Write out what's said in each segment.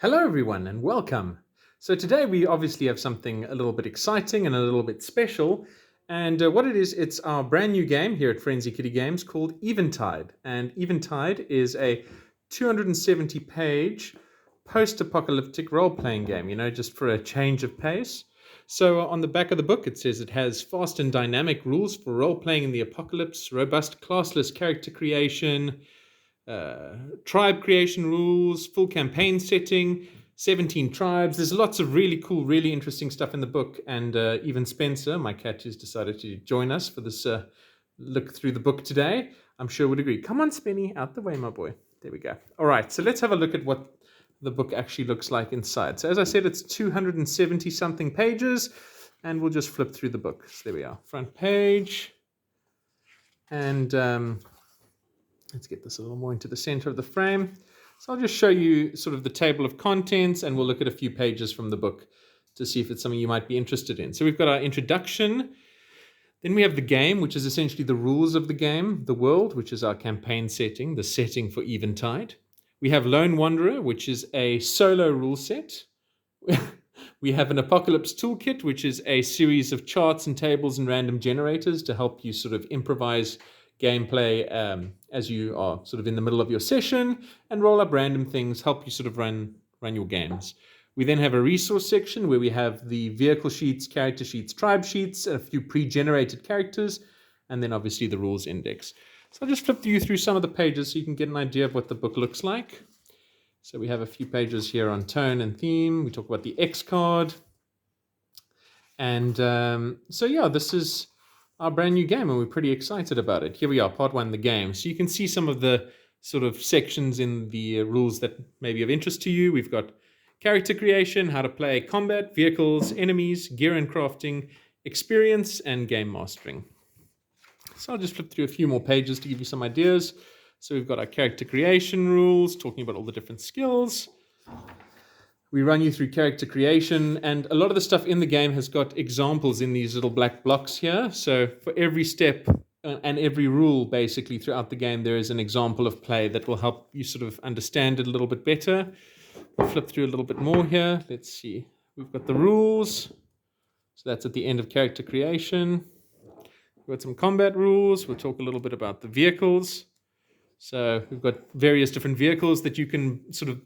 Hello, everyone, and welcome. So, today we obviously have something a little bit exciting and a little bit special. And what it is, it's our brand new game here at Frenzy Kitty Games called Eventide. And Eventide is a 270 page post apocalyptic role playing game, just for a change of pace. So, on the back of the book, it says it has fast and dynamic rules for role playing in the apocalypse, robust classless character creation, tribe creation rules, full campaign setting, 17 tribes. There's lots of really cool, really interesting stuff in the book. And even Spencer, my cat, who's decided to join us for this look through the book today, I'm sure would agree. Come on, Spenny, out the way, my boy. There we go. All right, so let's have a look at what the book actually looks like inside. So as I said, it's 270 something pages, and we'll just flip through the book. So there we are, front page. And let's get this a little more into the center of the frame. So I'll just show you sort of the table of contents, and we'll look at a few pages from the book to see if it's something you might be interested in. So we've got our introduction. Then we have the game, which is essentially the rules of the game. The world, which is our campaign setting, the setting for Eventide. We have Lone Wanderer, which is a solo rule set. We have an Apocalypse Toolkit, which is a series of charts and tables and random generators to help you sort of improvise gameplay as you are sort of in the middle of your session, and roll up random things, help you sort of run your games. We then have a resource section where we have the vehicle sheets, character sheets, tribe sheets, a few pre-generated characters, and then obviously the rules index. So I'll just flip you through some of the pages so you can get an idea of what the book looks like. So we have a few pages here on tone and theme. We talk about the X card. And this is our brand new game, and we're pretty excited about it. Here we are, part one, the game. So you can see some of the sort of sections in the rules that may be of interest to you. We've got character creation, how to play combat, vehicles, enemies, gear and crafting, experience, and game mastering. So I'll just flip through a few more pages to give you some ideas. So we've got our character creation rules, talking about all the different skills. We run you through character creation, and a lot of the stuff in the game has got examples in these little black blocks here. So for every step and every rule, basically, throughout the game, there is an example of play that will help you sort of understand it a little bit better. We'll flip through a little bit more here. Let's see. We've got the rules. So that's at the end of character creation. We've got some combat rules. We'll talk a little bit about the vehicles. So we've got various different vehicles that you can sort of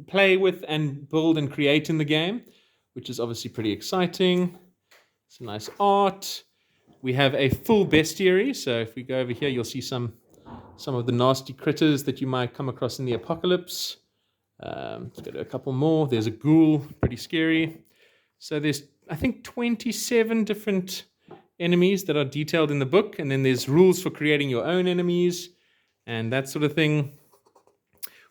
play with and build and create in the game, which is obviously pretty exciting. Some nice art. We have a full bestiary. So if we go over here, you'll see some of the nasty critters that you might come across in the apocalypse. Let's go to a couple more. There's a ghoul, pretty scary. So there's, I think, 27 different enemies that are detailed in the book. And then there's rules for creating your own enemies and that sort of thing.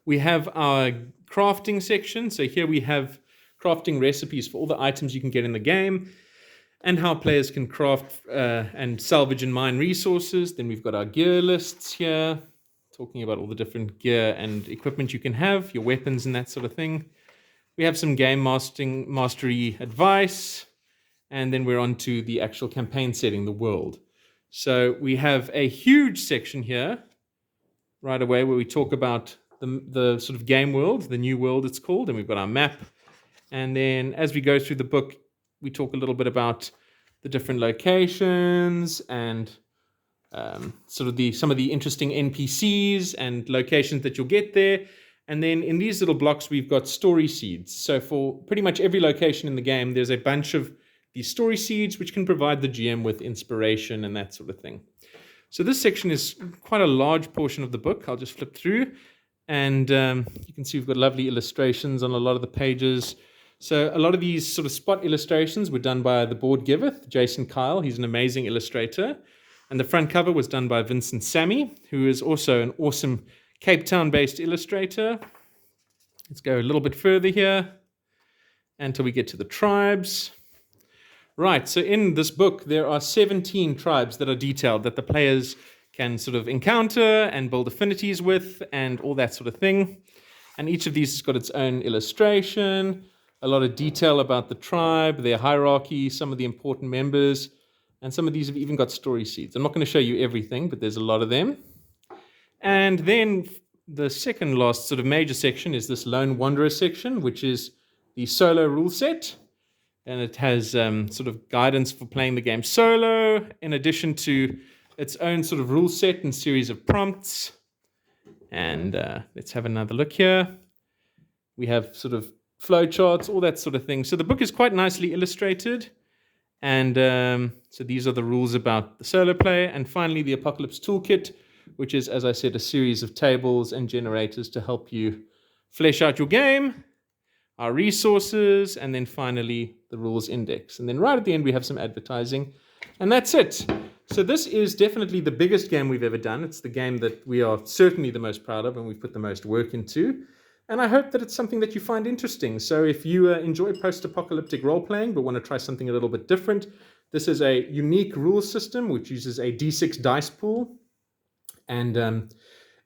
We have our crafting section. So here we have crafting recipes for all the items you can get in the game and how players can craft and salvage and mine resources. Then we've got our gear lists here, talking about all the different gear and equipment you can have, your weapons and that sort of thing. We have some game mastery advice, and then we're on to the actual campaign setting, the world. So we have a huge section here right away where we talk about the sort of game world, the new world it's called, and we've got our map. And then as we go through the book, we talk a little bit about the different locations and some of the interesting NPCs and locations that you'll get there. And then in these little blocks, we've got story seeds. So for pretty much every location in the game, there's a bunch of these story seeds which can provide the GM with inspiration and that sort of thing. So this section is quite a large portion of the book. I'll just flip through. And you can see we've got lovely illustrations on a lot of the pages. So a lot of these sort of spot illustrations were done by the board giveth, Jason Kyle. He's an amazing illustrator. And the front cover was done by Vincent Sammy, who is also an awesome Cape Town-based illustrator. Let's go a little bit further here until we get to the tribes. Right, so in this book, there are 17 tribes that are detailed that the players can sort of encounter and build affinities with and all that sort of thing. And each of these has got its own illustration, a lot of detail about the tribe, their hierarchy, some of the important members, and some of these have even got story seeds. I'm not going to show you everything, but there's a lot of them. And then the second last sort of major section is this Lone Wanderer section, which is the solo rule set. And it has sort of guidance for playing the game solo, in addition to its own sort of rule set and series of prompts. And let's have another look here. We have sort of flowcharts, all that sort of thing. So the book is quite nicely illustrated. And so these are the rules about the solo play. And finally, the Apocalypse Toolkit, which is, as I said, a series of tables and generators to help you flesh out your game, our resources, and then finally the rules index. And then right at the end, we have some advertising. And that's it. So this is definitely the biggest game we've ever done. It's the game that we are certainly the most proud of and we've put the most work into. And I hope that it's something that you find interesting. So if you enjoy post-apocalyptic role-playing but want to try something a little bit different, this is a unique rules system which uses a D6 dice pool. And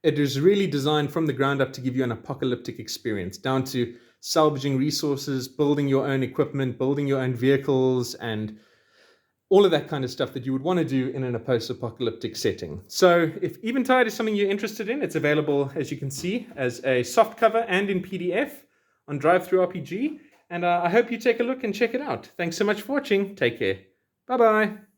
it is really designed from the ground up to give you an apocalyptic experience, down to salvaging resources, building your own equipment, building your own vehicles, and all of that kind of stuff that you would want to do in a post-apocalyptic setting. So if Eventide is something you're interested in, it's available, as you can see, as a softcover and in PDF on Drive-Thru RPG. And I hope you take a look and check it out. Thanks so much for watching. Take care. Bye-bye.